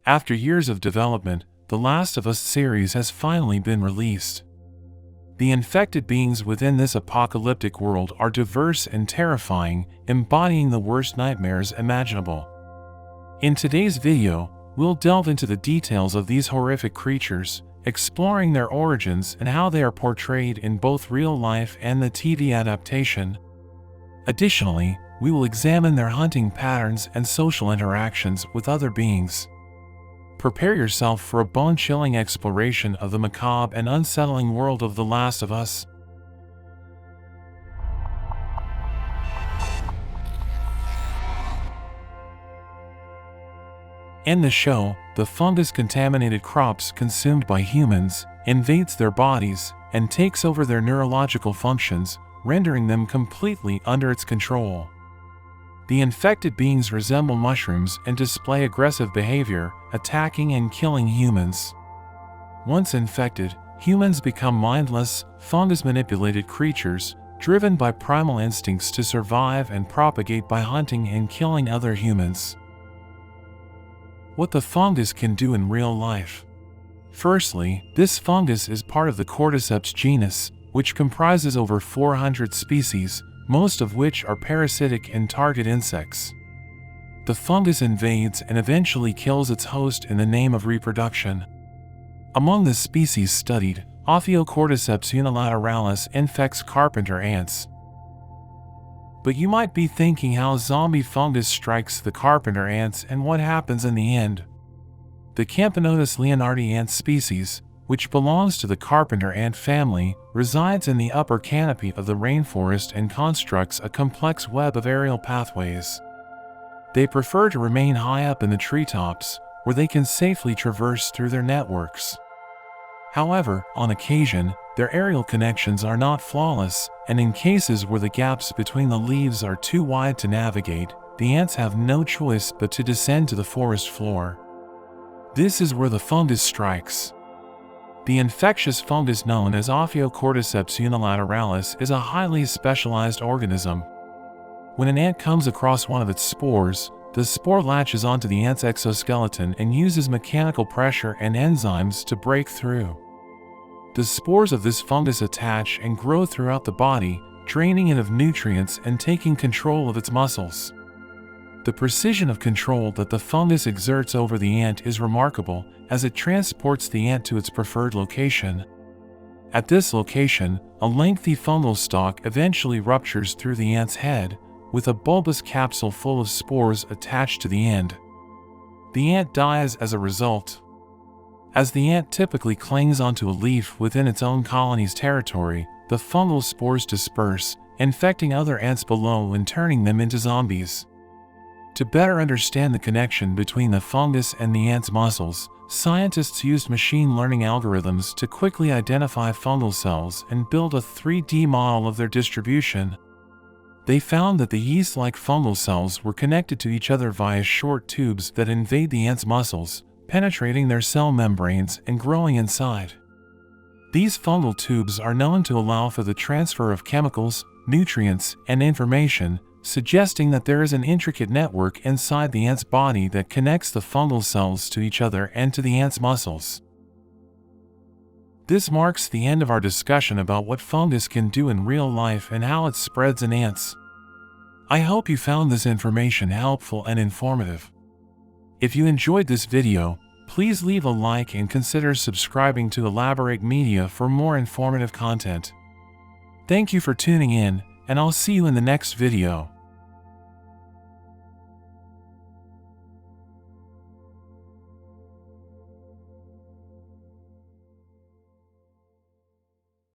After years of development, The Last of Us series has finally been released. The infected beings within this apocalyptic world are diverse and terrifying, embodying the worst nightmares imaginable. In today's video, we'll delve into the details of these horrific creatures, exploring their origins and how they are portrayed in both real life and the TV adaptation. Additionally, we will examine their hunting patterns and social interactions with other beings. Prepare yourself for a bone-chilling exploration of the macabre and unsettling world of The Last of Us. In the show, the fungus-contaminated crops consumed by humans invades their bodies and takes over their neurological functions, rendering them completely under its control. The infected beings resemble mushrooms and display aggressive behavior, attacking and killing humans. Once infected, humans become mindless, fungus-manipulated creatures, driven by primal instincts to survive and propagate by hunting and killing other humans. What the fungus can do in real life. Firstly, this fungus is part of the Cordyceps genus, which comprises over 400 species, most of which are parasitic and target insects. The fungus invades and eventually kills its host in the name of reproduction. Among the species studied, Cordyceps unilateralis infects carpenter ants. But you might be thinking how zombie fungus strikes the carpenter ants and what happens in the end. The Camponotus leonardi ant species, which belongs to the carpenter ant family, resides in the upper canopy of the rainforest and constructs a complex web of aerial pathways. They prefer to remain high up in the treetops, where they can safely traverse through their networks. However, on occasion, their aerial connections are not flawless, and in cases where the gaps between the leaves are too wide to navigate, the ants have no choice but to descend to the forest floor. This is where the fungus strikes. The infectious fungus known as Cordyceps unilateralis is a highly specialized organism. When an ant comes across one of its spores, the spore latches onto the ant's exoskeleton and uses mechanical pressure and enzymes to break through. The spores of this fungus attach and grow throughout the body, draining it of nutrients and taking control of its muscles. The precision of control that the fungus exerts over the ant is remarkable, as it transports the ant to its preferred location. At this location, a lengthy fungal stalk eventually ruptures through the ant's head, with a bulbous capsule full of spores attached to the end. The ant dies as a result. As the ant typically clings onto a leaf within its own colony's territory, the fungal spores disperse, infecting other ants below and turning them into zombies. To better understand the connection between the fungus and the ant's muscles, scientists used machine learning algorithms to quickly identify fungal cells and build a 3D model of their distribution. They found that the yeast-like fungal cells were connected to each other via short tubes that invade the ant's muscles, penetrating their cell membranes and growing inside. These fungal tubes are known to allow for the transfer of chemicals, nutrients, and information, suggesting that there is an intricate network inside the ant's body that connects the fungal cells to each other and to the ant's muscles. This marks the end of our discussion about what fungus can do in real life and how it spreads in ants. I hope you found this information helpful and informative. If you enjoyed this video, please leave a like and consider subscribing to Elaborate Media for more informative content. Thank you for tuning in, and I'll see you in the next video.